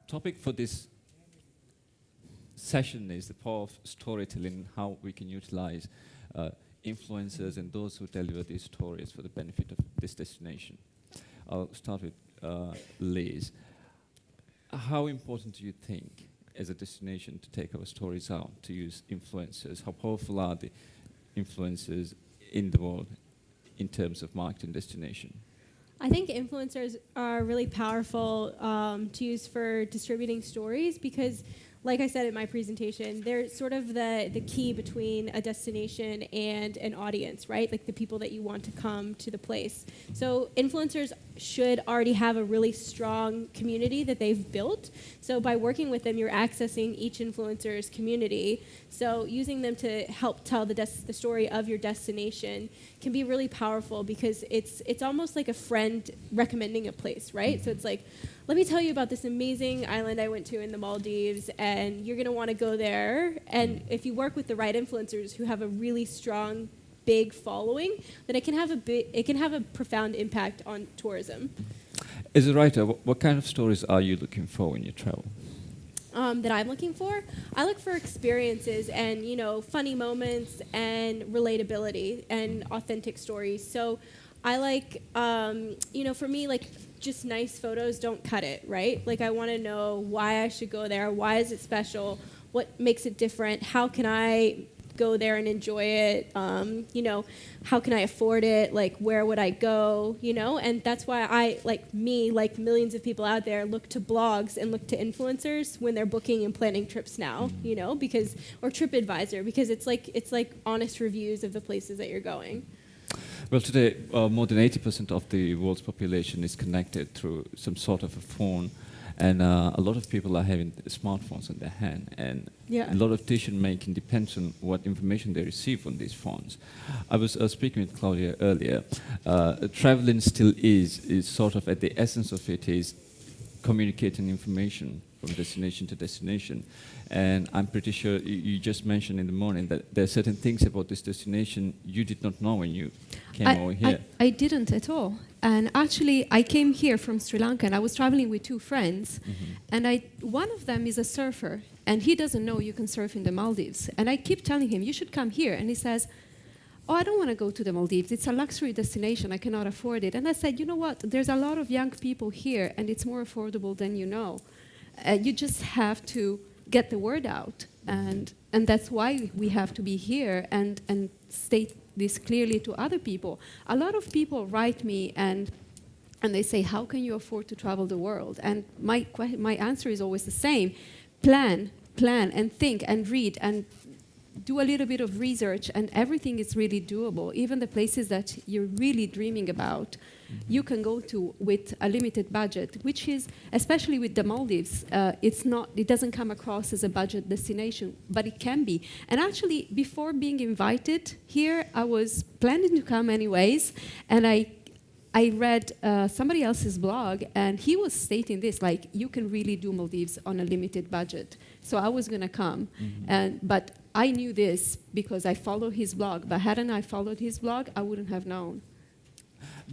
topic for this session is the power of storytelling, how we can utilize influencers and those who deliver these stories for the benefit of this destination. I'll start with Liz. How important do you think as a destination to take our stories out, to use influencers? How powerful are the influencers in the world in terms of marketing destination? I think influencers are really powerful to use for distributing stories because, like I said in my presentation, they're sort of the key between a destination and an audience, right? Like the people that you want to come to the place. So influencers should already have a really strong community that they've built. So by working with them, you're accessing each influencer's community. So using them to help tell the story of your destination can be really powerful because it's almost like a friend recommending a place, right? So it's like, let me tell you about this amazing island I went to in the Maldives, and you're going to want to go there. And if you work with the right influencers who have a really strong, big following, then it can have a profound impact on tourism. As a writer, what kind of stories are you looking for when you travel? That I'm looking for? I look for experiences and, funny moments and relatability and authentic stories. So I like, for me, like, just nice photos don't cut it, right? Like, I want to know why I should go there. Why is it special? What makes it different? How can I go there and enjoy it? How can I afford it? Like, where would I go? And that's why I, like millions of people out there, look to blogs and look to influencers when they're booking and planning trips now, because, or TripAdvisor, because it's like honest reviews of the places that you're going. Well, today, more than 80% of the world's population is connected through some sort of a phone, and a lot of people are having smartphones in their hand, and a lot of decision-making depends on what information they receive on these phones. I was speaking with Claudia earlier. Traveling still is sort of, at the essence of it, is communicating information from destination to destination. And I'm pretty sure you just mentioned in the morning that there are certain things about this destination you did not know when you came over here. I didn't at all. And actually, I came here from Sri Lanka, and I was traveling with two friends. And one of them is a surfer, and he doesn't know you can surf in the Maldives. And I keep telling him, you should come here. And he says, oh, I don't want to go to the Maldives. It's a luxury destination. I cannot afford it. And I said, you know what? There's a lot of young people here, and it's more affordable than you know. You just have to get the word out, and that's why we have to be here and state this clearly to other people. A lot of people write me and they say, how can you afford to travel the world? And my answer is always the same: plan, and think, and read, and do a little bit of research, and everything is really doable. Even the places that you're really dreaming about, you can go to with a limited budget, which is, especially with the Maldives, it doesn't come across as a budget destination, but it can be. And actually, before being invited here, I was planning to come anyways, and I read somebody else's blog, and he was stating this, like, you can really do Maldives on a limited budget. So I was going to come, but I knew this because I followed his blog. But hadn't I followed his blog, I wouldn't have known.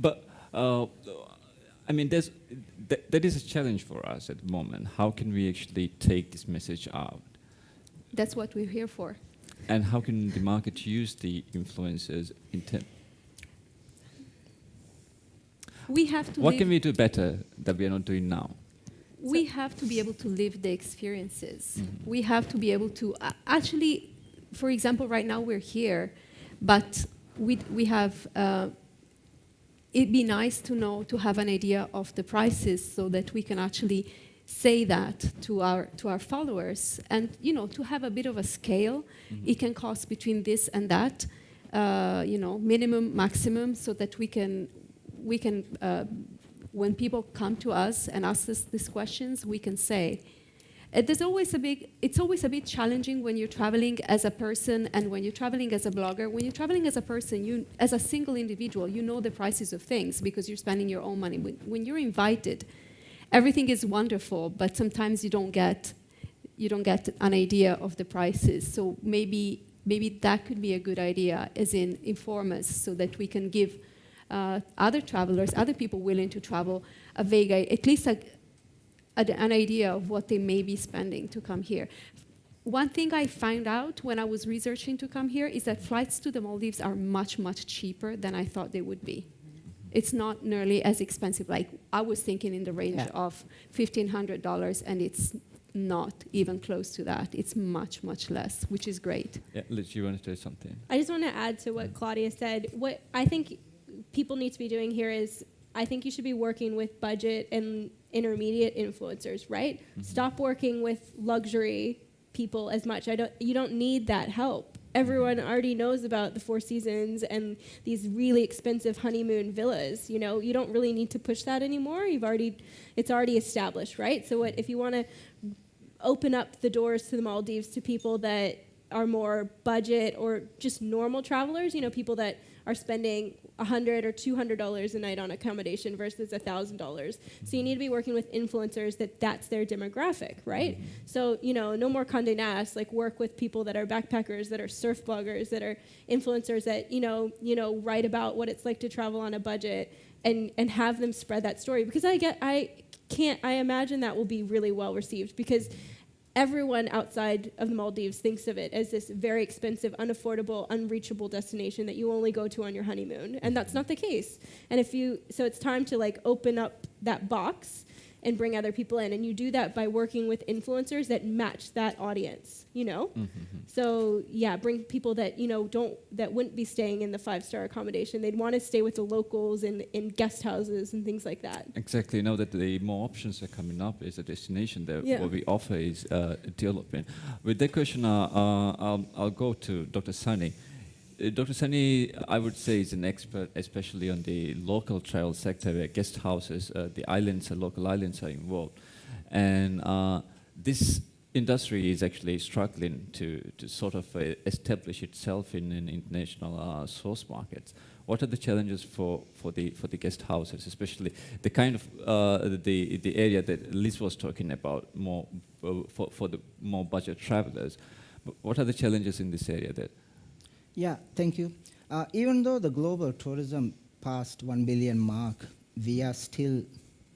But, I mean, that is a challenge for us at the moment. How can we actually take this message out? That's what we're here for. And how can the market use the influencers in We have to What can we do better that we are not doing now? We have to be able to live the experiences. We have to be able to, actually, for example, right now we're here, but we have, it'd be nice to know, to have an idea of the prices so that we can actually say that to our followers, and to have a bit of a scale. It can cost between this and that, minimum, maximum, so that we can when people come to us and ask us these questions, we can say. It's always a bit challenging when you're traveling as a person and when you're traveling as a blogger. When you're traveling as a person, as a single individual, you know the prices of things because you're spending your own money. When you're invited, everything is wonderful, but sometimes you don't get an idea of the prices. So maybe that could be a good idea, as in inform us so that we can give other travelers, other people willing to travel, at least an idea of what they may be spending to come here. One thing I found out when I was researching to come here is that flights to the Maldives are much, much cheaper than I thought they would be. It's not nearly as expensive. Like, I was thinking in the range of $1,500, and it's not even close to that. It's much, much less, which is great. Yeah, Liz, you want to say something? I just want to add to what Claudia said. What I think people need to be doing here is, I think you should be working with budget and intermediate influencers, right? Mm-hmm. Stop working with luxury people as much. You don't need that help. Everyone already knows about the Four Seasons and these really expensive honeymoon villas. You know, you don't really need to push that anymore. It's already established, right? So if you want to open up the doors to the Maldives to people that are more budget or just normal travelers, you know, people that are spending $100 or $200 a night on accommodation versus $1,000. So you need to be working with influencers that's their demographic, right? Mm-hmm. So, you know, no more Condé Nast, like work with people that are backpackers, that are surf bloggers, that are influencers that, you know, write about what it's like to travel on a budget and have them spread that story. Because I imagine that will be really well received, because everyone outside of the Maldives thinks of it as this very expensive, unaffordable, unreachable destination that you only go to on your honeymoon. And that's not the case. And so it's time to like open up that box and bring other people in. And you do that by working with influencers that match that audience, you know? Mm-hmm. So yeah, bring people that, you know, that wouldn't be staying in the 5-star accommodation. They'd want to stay with the locals in guest houses and things like that. Exactly. Now that the more options are coming up as a destination, that what we offer is development. With that question, I'll go to Dr. Sani. Dr. Sani, I would say, is an expert, especially on the local travel sector, where guest houses, the local islands are involved. And this industry is actually struggling to sort of establish itself in an international source markets. What are the challenges for the guest houses, especially the kind of the area that Liz was talking about, more for the more budget travelers? What are the challenges in this area that? Yeah, thank you. Even though the global tourism passed 1 billion mark, we are still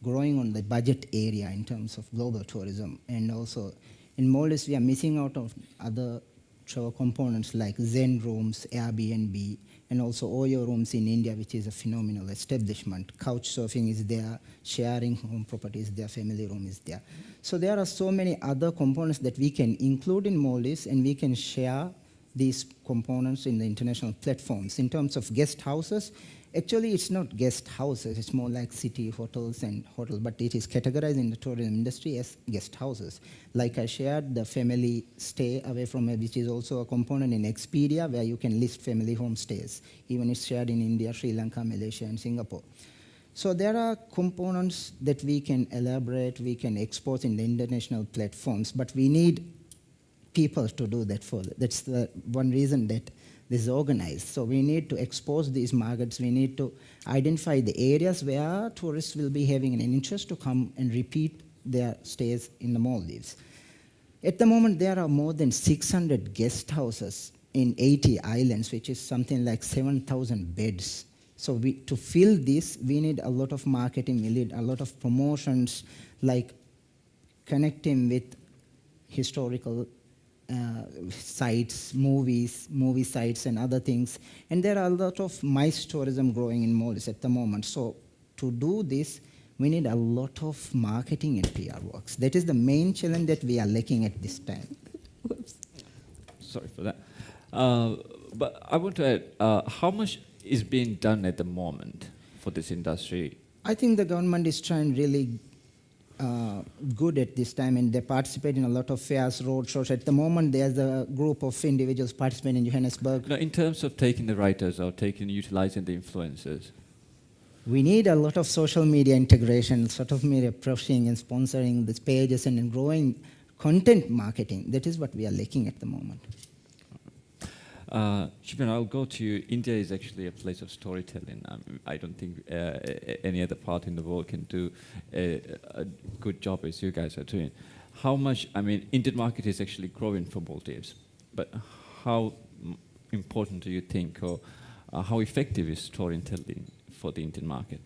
growing on the budget area in terms of global tourism. And also in Maldives, we are missing out on other travel components like Zen rooms, Airbnb, and also Oyo rooms in India, which is a phenomenal establishment. Couch surfing is there, sharing home property is there, family room is there. So there are so many other components that we can include in Maldives, and we can share these components in the international platforms. In terms of guest houses, actually it's not guest houses, it's more like city hotels and hotels, but it is categorized in the tourism industry as guest houses. Like I shared, the family stay away from it, which is also a component in Expedia, where you can list family homestays. Even it's shared in India, Sri Lanka, Malaysia, and Singapore. So there are components that we can elaborate, we can export in the international platforms, but we need people to do that for. That's the one reason that this is organized. So we need to expose these markets. We need to identify the areas where tourists will be having an interest to come and repeat their stays in the Maldives. At the moment, there are more than 600 guest houses in 80 islands, which is something like 7,000 beds. So to fill this, we need a lot of marketing, we need a lot of promotions, like connecting with historical sites, movie sites, and other things. And there are a lot of MICE tourism growing in Maldives at the moment. So to do this, we need a lot of marketing and PR works. That is the main challenge that we are lacking at this time. Sorry for that. But I want to add, how much is being done at the moment for this industry? I think the government is trying really good at this time, and they participate in a lot of fairs, road shows. At the moment, there's a group of individuals participating in Johannesburg. No, in terms of taking the writers or utilizing the influencers? We need a lot of social media integration, sort of media pushing and sponsoring these pages and growing content marketing. That is what we are lacking at the moment. Shivya, I'll go to you. India is actually a place of storytelling. I don't think any other part in the world can do a good job as you guys are doing. How much, Indian market is actually growing for Maldives, but how important do you think, or how effective is storytelling for the Indian market?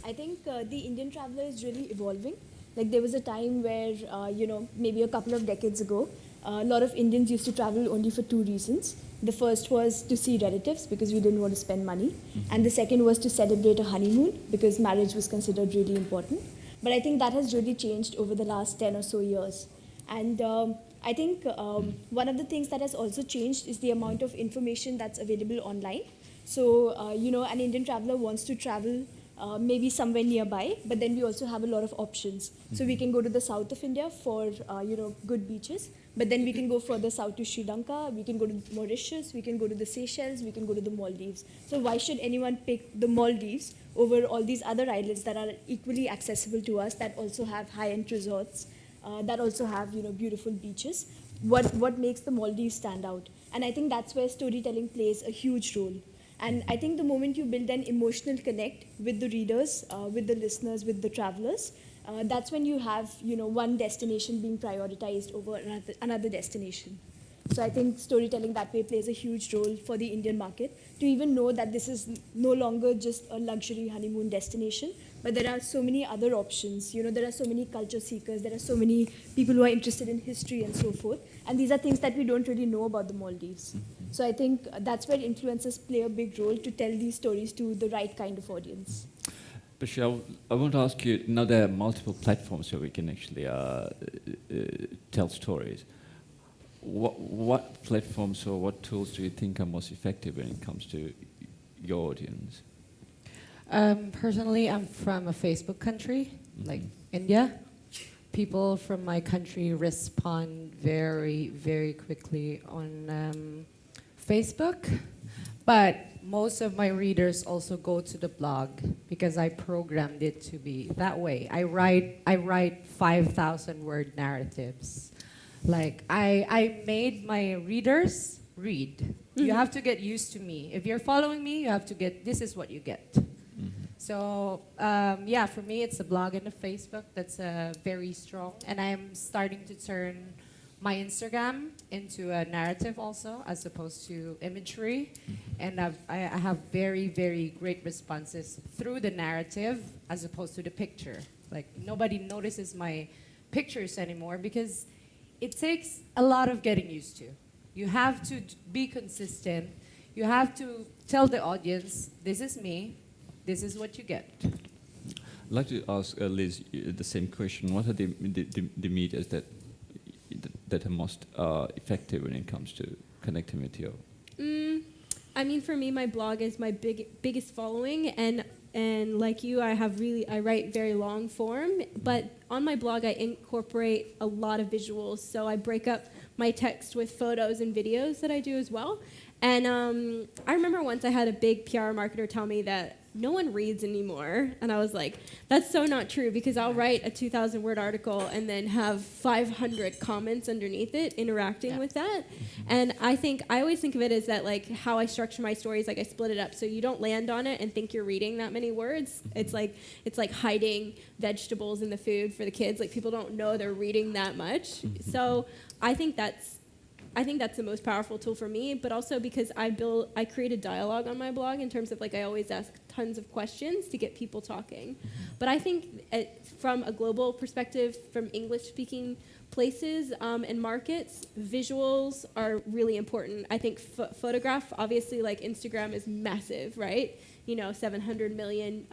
I think the Indian traveler is really evolving. Like there was a time where, maybe a couple of decades ago, a lot of Indians used to travel only for two reasons. The first was to see relatives because we didn't want to spend money. And the second was to celebrate a honeymoon because marriage was considered really important. But I think that has really changed over the last 10 or so years. And I think one of the things that has also changed is the amount of information that's available online. So, an Indian traveler wants to travel maybe somewhere nearby, but then we also have a lot of options. So we can go to the south of India for, good beaches, but then we can go further south to Sri Lanka, we can go to Mauritius, we can go to the Seychelles, we can go to the Maldives. So why should anyone pick the Maldives over all these other islands that are equally accessible to us, that also have high-end resorts, that also have, beautiful beaches? What makes the Maldives stand out? And I think that's where storytelling plays a huge role. And I think the moment you build an emotional connect with the readers, with the listeners, with the travelers, that's when you have, one destination being prioritized over another destination. So I think storytelling that way plays a huge role for the Indian market to even know that this is no longer just a luxury honeymoon destination, but there are so many other options. There are so many culture seekers, there are so many people who are interested in history and so forth. And these are things that we don't really know about the Maldives. So I think that's where influencers play a big role to tell these stories to the right kind of audience. Bashir, I want to ask you, now there are multiple platforms where we can actually tell stories. What platforms or what tools do you think are most effective when it comes to your audience? Personally, I'm from a Facebook country, like India. People from my country respond very, very quickly on Facebook. But most of my readers also go to the blog because I programmed it to be that way. I write 5,000 word narratives. Like I made my readers read. You have to get used to me. If you're following me, you have to get, this is what you get. So for me, it's the blog and the Facebook that's very strong. And I'm starting to turn my Instagram into a narrative also, as opposed to imagery. And I have very, very great responses through the narrative as opposed to the picture. Like nobody notices my pictures anymore because it takes a lot of getting used to. You have to be consistent. You have to tell the audience, this is me, this is what you get. I'd like to ask Liz the same question. What are the medias that are most effective when it comes to connecting with you? I mean, for me, my blog is my biggest following, and like you, I write very long form, but on my blog I incorporate a lot of visuals. So I break up my text with photos and videos that I do as well. And I remember once I had a big PR marketer tell me that no one reads anymore. And I was like, that's so not true, because I'll write a 2,000 word article and then have 500 comments underneath it interacting with that. And I always think of it as that, like, how I structure my stories, like I split it up so you don't land on it and think you're reading that many words. It's like hiding vegetables in the food for the kids. Like, people don't know they're reading that much. So I think that's the most powerful tool for me, but also because I create a dialogue on my blog in terms of, like, I always ask tons of questions to get people talking. But I think from a global perspective, from English-speaking places and markets, visuals are really important. I think photograph, obviously, like Instagram is massive, right? 700 million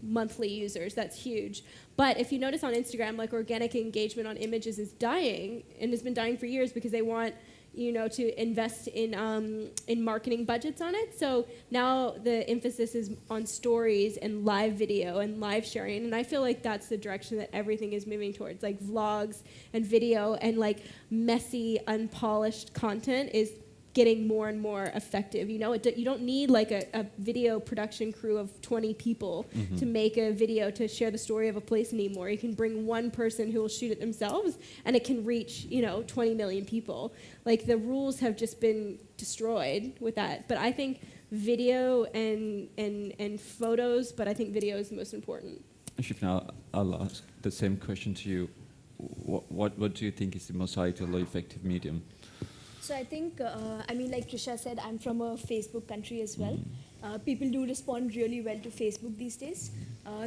monthly users, that's huge. But if you notice on Instagram, like, organic engagement on images is dying, and has been dying for years because they want to invest in marketing budgets on it. So now the emphasis is on stories and live video and live sharing. And I feel like that's the direction that everything is moving towards. Like, vlogs and video and, like, messy, unpolished content is getting more and more effective. You don't need, like, a video production crew of 20 people to make a video to share the story of a place anymore. You can bring one person who will shoot it themselves, and it can reach 20 million people. Like, the rules have just been destroyed with that. But I think video and photos, but I think video is the most important. Shivya, I'll ask the same question to you. What do you think is the most ideal or effective medium? So I think, like Trisha said, I'm from a Facebook country as well. People do respond really well to Facebook these days.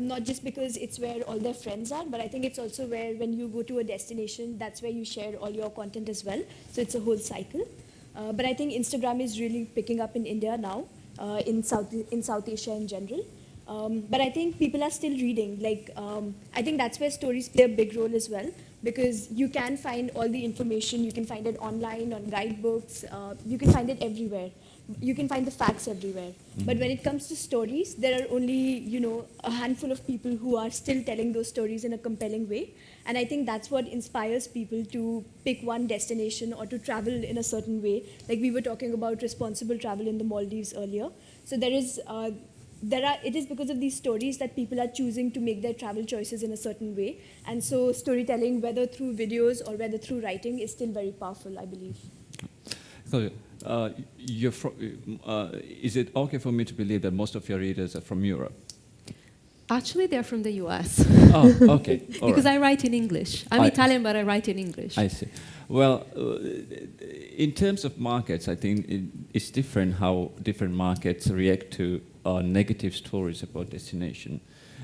not just because it's where all their friends are, but I think it's also where when you go to a destination, that's where you share all your content as well. So it's a whole cycle. But I think Instagram is really picking up in India now, in South Asia in general. But I think people are still reading. I think that's where stories play a big role as well, because you can find all the information. You can find it online, on guidebooks. You can find it everywhere. You can find the facts everywhere. But when it comes to stories, there are only, a handful of people who are still telling those stories in a compelling way. And I think that's what inspires people to pick one destination or to travel in a certain way. Like we were talking about responsible travel in the Maldives earlier. So it is because of these stories that people are choosing to make their travel choices in a certain way. And so storytelling, whether through videos or whether through writing, is still very powerful, I believe. So, is it okay for me to believe that most of your readers are from Europe? Actually, they're from the US. Oh, okay. Because I write in English. I'm Italian, but I write in English. I see. Well, in terms of markets, I think it's different how different markets react to negative stories about destination.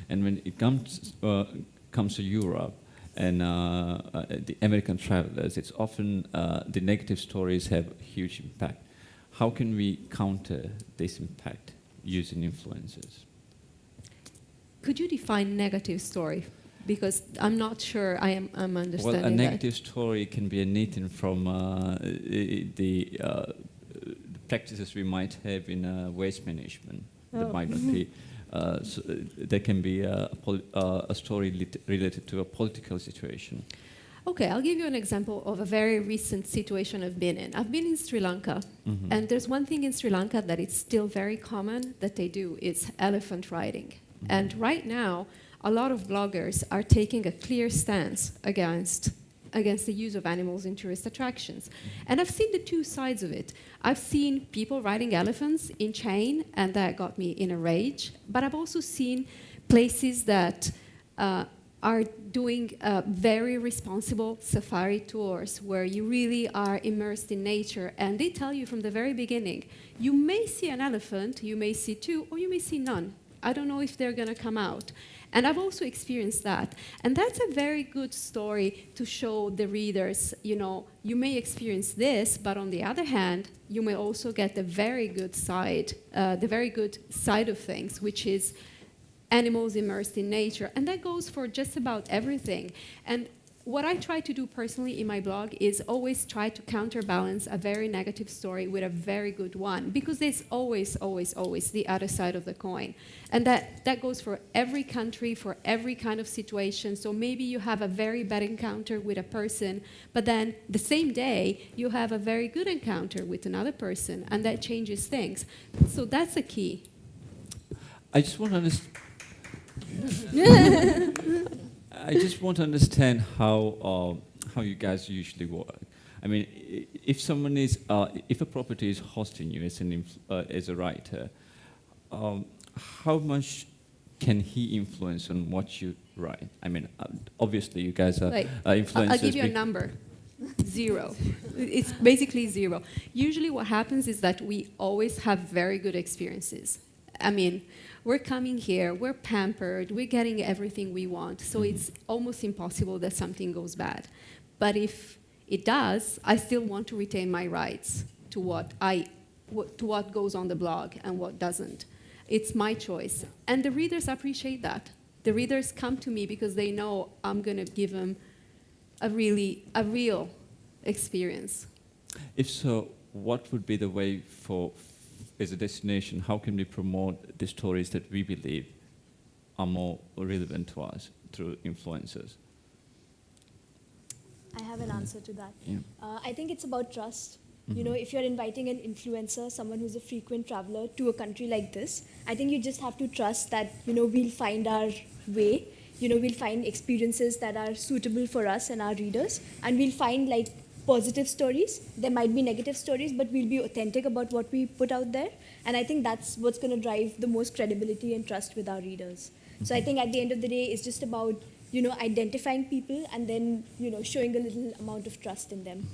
And when it comes to Europe and the American travelers, it's often the negative stories have huge impact. How can we counter this impact using influencers? Could you define negative story? Because I'm not sure I'm understanding Well, a that. negative story can be anything from the practices we might have in waste management. That might not be. So there can be a story related to a political situation. Okay, I'll give you an example of a very recent situation I've been in. I've been in Sri Lanka, and there's one thing in Sri Lanka that is still very common that they do. It's elephant riding. And right now, a lot of bloggers are taking a clear stance against the use of animals in tourist attractions. And I've seen the two sides of it. I've seen people riding elephants in chain, and that got me in a rage. But I've also seen places that are doing very responsible safari tours where you really are immersed in nature. And they tell you from the very beginning, you may see an elephant, you may see two, or you may see none. I don't know if they're going to come out. And I've also experienced that. And that's a very good story to show the readers, you may experience this, but on the other hand, you may also get the very good side of things, which is animals immersed in nature. And that goes for just about everything. And what I try to do personally in my blog is always try to counterbalance a very negative story with a very good one, because there's always, always, always the other side of the coin. And that goes for every country, for every kind of situation. So maybe you have a very bad encounter with a person, but then the same day you have a very good encounter with another person, and that changes things. So that's a key. I just want to understand. I just want to understand how you guys usually work. I mean, if a property is hosting you as a writer, how much can he influence on what you write? I mean, obviously you guys are influencers. I'll give you a number. 0. It's basically 0. Usually what happens is that we always have very good experiences. I mean, we're coming here, we're pampered, we're getting everything we want, so it's almost impossible that something goes bad. But if it does, I still want to retain my rights to what goes on the blog and what doesn't. It's my choice. And the readers appreciate that. The readers come to me because they know I'm going to give them a real experience. If so, what would be the way as a destination, how can we promote the stories that we believe are more relevant to us through influencers? I have an answer to that. Yeah. I think it's about trust. If you're inviting an influencer, someone who's a frequent traveler to a country like this, I think you just have to trust that, we'll find our way. We'll find experiences that are suitable for us and our readers, and we'll find positive stories. There might be negative stories, but we'll be authentic about what we put out there. And I think that's what's going to drive the most credibility and trust with our readers. So I think at the end of the day, it's just about, identifying people and then, showing a little amount of trust in them.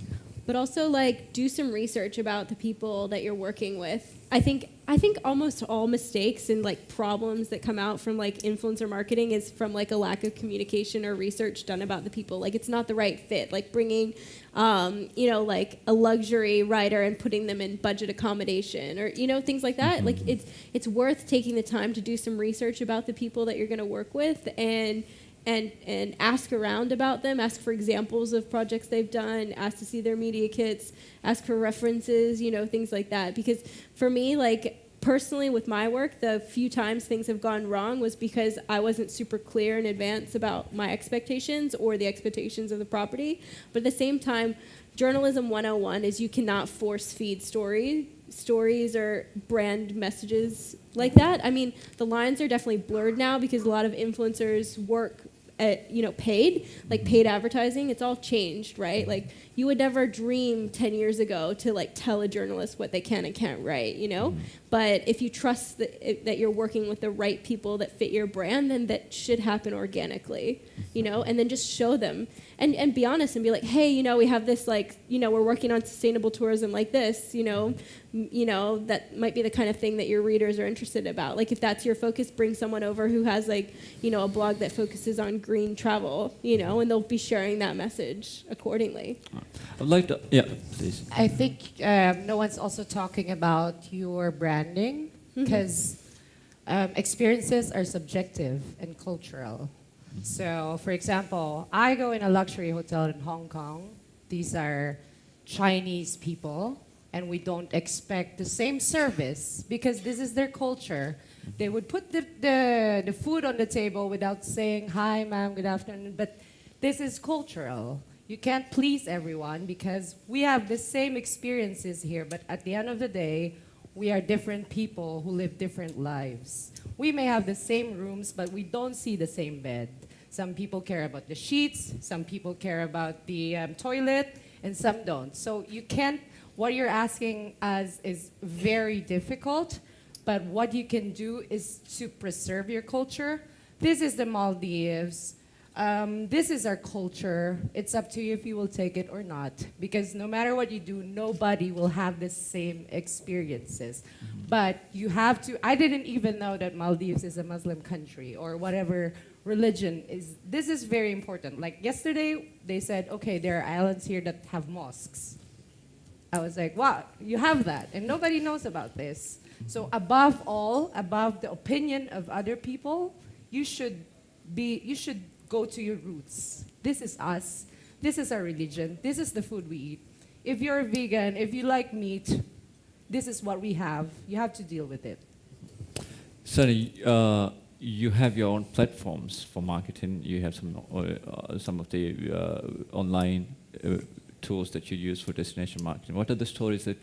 but also like do some research about the people that you're working with. I think almost all mistakes and like problems that come out from like influencer marketing is from like a lack of communication or research done about the people. Like it's not the right fit. Like bringing, like a luxury rider and putting them in budget accommodation or things like that. Like it's worth taking the time to do some research about the people that you're going to work with and ask around about them, ask for examples of projects they've done, ask to see their media kits, ask for references, things like that. Because for me, like personally with my work, the few times things have gone wrong was because I wasn't super clear in advance about my expectations or the expectations of the property. But at the same time, journalism 101 is you cannot force feed stories or brand messages like that. I mean, the lines are definitely blurred now because a lot of influencers work at, paid advertising. It's all changed, right? Like you would never dream 10 years ago to like tell a journalist what they can and can't write, But if you trust that you're working with the right people that fit your brand, then that should happen organically, and then just show them and be honest and be like, hey, we have this like, we're working on sustainable tourism like this, that might be the kind of thing that your readers are interested about. Like if that's your focus, bring someone over who has like, a blog that focuses on green travel, and they'll be sharing that message accordingly. I'd like to, yeah, please. I think no one's also talking about your branding because experiences are subjective and cultural. So, for example, I go in a luxury hotel in Hong Kong. These are Chinese people, and we don't expect the same service because this is their culture. They would put the food on the table without saying, hi, ma'am, good afternoon, but this is cultural. You can't please everyone because we have the same experiences here, but at the end of the day, we are different people who live different lives. We may have the same rooms, but we don't see the same bed. Some people care about the sheets, some people care about the toilet, and some don't. So you can't, what you're asking us is very difficult, but what you can do is to preserve your culture. This is the Maldives. This is our culture. It's up to you if you will take it or not. Because no matter what you do, nobody will have the same experiences. But you have to, I didn't even know that Maldives is a Muslim country or whatever religion is. This is very important. Like yesterday, they said, okay, there are islands here that have mosques. I was like, wow, you have that. And nobody knows about this. So above all, above the opinion of other people, you should go to your roots. This is us. This is our religion. This is the food we eat. If you're a vegan, if you like meat, this is what we have. You have to deal with it. Sunny, you have your own platforms for marketing. You have some of the online tools that you use for destination marketing. What are the stories that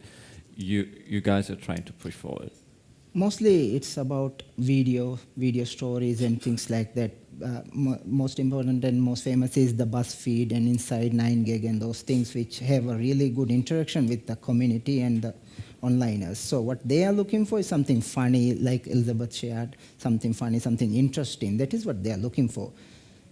you guys are trying to push forward? Mostly it's about video stories and things like that. Most important and most famous is the BuzzFeed and Inside 9gag and those things which have a really good interaction with the community and the onliners. So what they are looking for is something funny, like Elizabeth shared, something funny, something interesting. That is what they are looking for.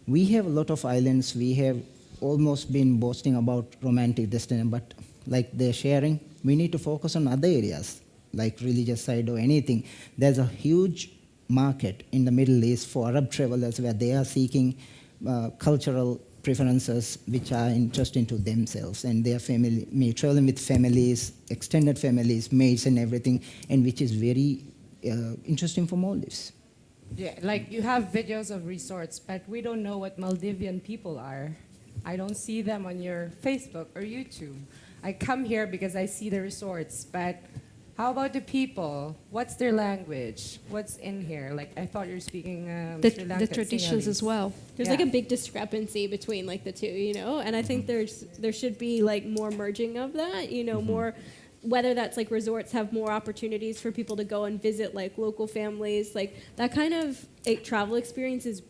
We have a lot of islands. We have almost been boasting about romantic destination, but like they're sharing, we need to focus on other areas, like religious side or anything. There's a huge market in the Middle East for Arab travelers where they are seeking cultural preferences which are interesting to themselves and their family, traveling with families, extended families, maids and everything, and which is very interesting for Maldives. Yeah, like you have videos of resorts, but we don't know what Maldivian people are. I don't see them on your Facebook or YouTube. I come here because I see the resorts, but how about the people? What's their language? What's in here? Like I thought you were speaking the Sri traditions Lankan, as well. There's like a big discrepancy between like the two, and I think there should be like more merging of that, more, whether that's like resorts have more opportunities for people to go and visit like local families, like that kind of travel experience is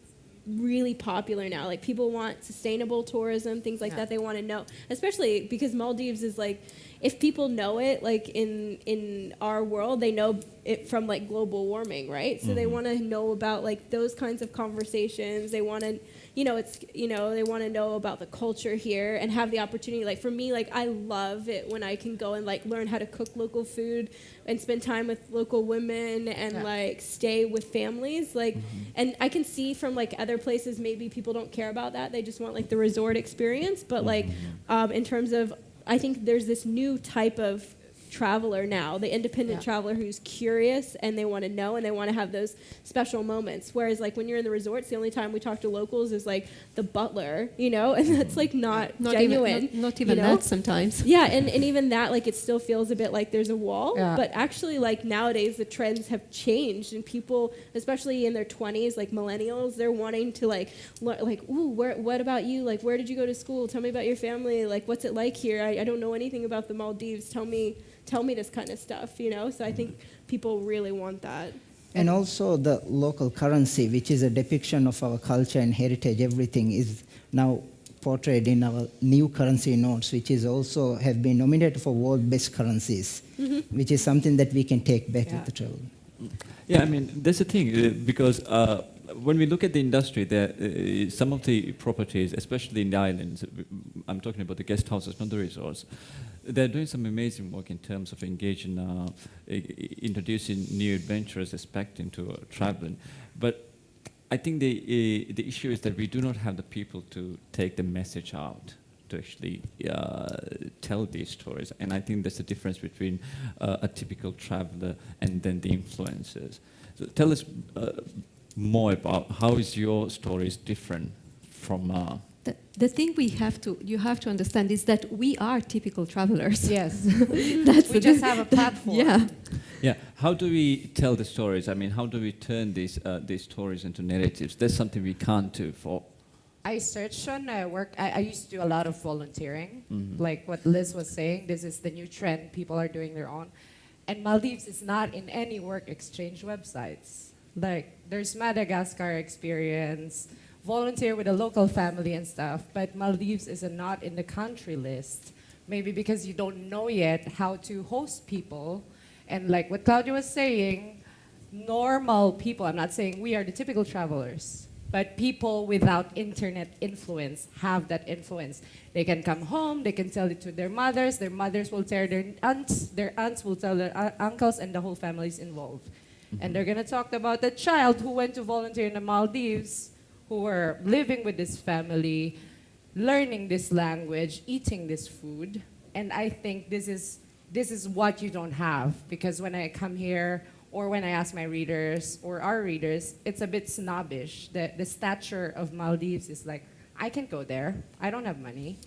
really popular now. Like people want sustainable tourism, things like that. They want to know, especially because Maldives is like, if people know it, like in our world, they know it from like global warming, right? So they want to know about like those kinds of conversations. They want to, they want to know about the culture here and have the opportunity. Like for me, like I love it when I can go and like learn how to cook local food and spend time with local women and like stay with families. Like, and I can see from like other places, maybe people don't care about that. They just want like the resort experience. But like in terms of, I think there's this new type of traveler now, the independent traveler who's curious and they want to know and they want to have those special moments. Whereas like when you're in the resorts, the only time we talk to locals is like the butler, and that's like not genuine. Not even that sometimes. Yeah, and even that, like it still feels a bit like there's a wall. Yeah. But actually like nowadays the trends have changed and people, especially in their 20s, like millennials, they're wanting to like ooh, what about you? Like where did you go to school? Tell me about your family. Like what's it like here? I don't know anything about the Maldives. Tell me this kind of stuff, So I think people really want that. And also the local currency, which is a depiction of our culture and heritage, everything is now portrayed in our new currency notes, which is also have been nominated for world best currencies, which is something that we can take back with the travel. Yeah, I mean, that's the thing, because when we look at the industry, there some of the properties, especially in the islands, I'm talking about the guest houses, not the resorts, they're doing some amazing work in terms of engaging, introducing new adventurous aspect into traveling. But I think the issue is that we do not have the people to take the message out, to actually tell these stories. And I think there's a difference between a typical traveler and then the influencers. So tell us more about how is your stories different from... The thing you have to understand is that we are typical travelers. Yes. We just have a platform. Yeah. Yeah. How do we tell the stories? I mean, how do we turn these stories into narratives? That's something we can't do for... I searched on work. I used to do a lot of volunteering. Like what Liz was saying, this is the new trend. People are doing their own. And Maldives is not in any work exchange websites. Like, there's Madagascar experience, volunteer with a local family and stuff, but Maldives is not in the country list. Maybe because you don't know yet how to host people. And like what Claudia was saying, normal people, I'm not saying we are the typical travelers, but people without internet influence have that influence. They can come home, they can tell it to their mothers will tell their aunts will tell their uncles, and the whole family's involved. And they're gonna talk about the child who went to volunteer in the Maldives, who were living with this family, learning this language, eating this food. And I think this is what you don't have, because when I come here or when I ask my readers or our readers, it's a bit snobbish. The stature of Maldives is like, I can't go there, I don't have money.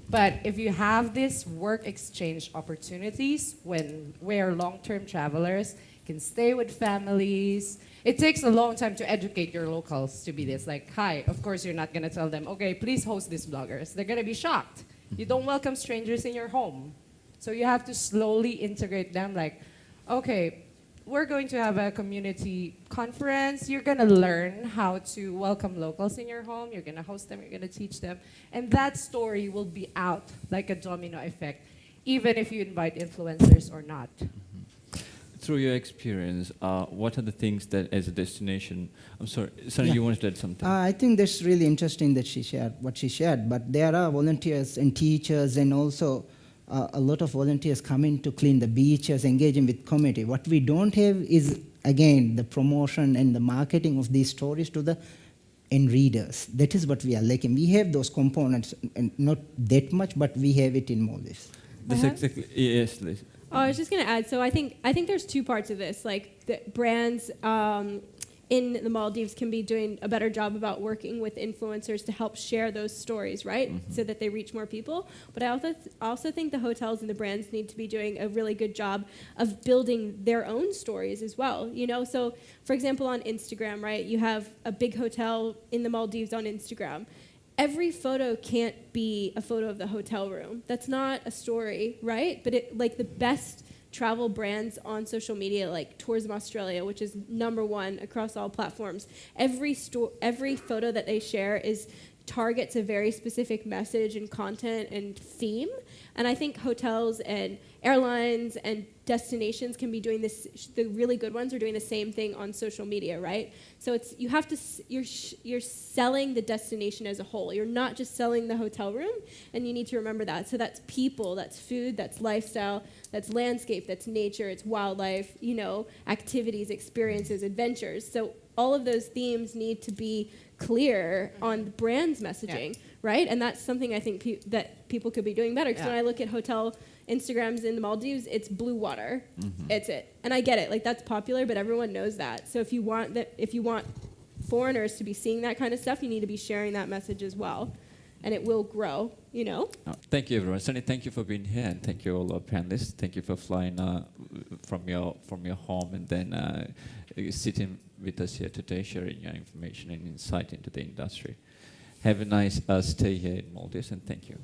But if you have this work exchange opportunities where long-term travelers can stay with families, it takes a long time to educate your locals to be this. Like, hi, of course you're not gonna tell them, okay, please host these bloggers. They're gonna be shocked. You don't welcome strangers in your home. So you have to slowly integrate them like, okay, we're going to have a community conference. You're gonna learn how to welcome locals in your home. You're gonna host them, you're gonna teach them. And that story will be out like a domino effect, even if you invite influencers or not. Through your experience, what are the things that as a destination... I'm sorry, you wanted to add something. I think that's really interesting that what she shared, but there are volunteers and teachers and also a lot of volunteers coming to clean the beaches, engaging with community. What we don't have is, again, the promotion and the marketing of these stories to the end readers. That is what we are lacking. We have those components, and not that much, but we have it in Maldives. That's exactly... Yes, Liz. Oh, I was just going to add, so I think there's two parts of this. Like, the brands in the Maldives can be doing a better job about working with influencers to help share those stories, right? So that they reach more people. But I also think the hotels and the brands need to be doing a really good job of building their own stories as well. So for example, on Instagram, right? You have a big hotel in the Maldives on Instagram. Every photo can't be a photo of the hotel room. That's not a story, right? But like the best travel brands on social media, like Tourism Australia, which is #1 across all platforms, every photo that they share targets a very specific message and content and theme. And I think hotels and airlines and destinations can be doing this. The really good ones are doing the same thing on social media, right? So it's you have to you're selling the destination as a whole. You're not just selling the hotel room, and you need to remember that. So that's people, that's food, that's lifestyle, that's landscape, that's nature, it's wildlife, you know, activities, experiences, adventures. So all of those themes need to be clear on the brand's messaging, right? And that's something I think that people could be doing better. Because when I look at hotel Instagrams in the Maldives, it's blue water. It's it. And I get it. Like, that's popular, but everyone knows that. So if you want foreigners to be seeing that kind of stuff, you need to be sharing that message as well. And it will grow, you know? Thank you, everyone. Sunny, thank you for being here, and thank you all our panelists. Thank you for flying from your home and then sitting with us here today, sharing your information and insight into the industry. Have a nice stay here in Maldives, and thank you.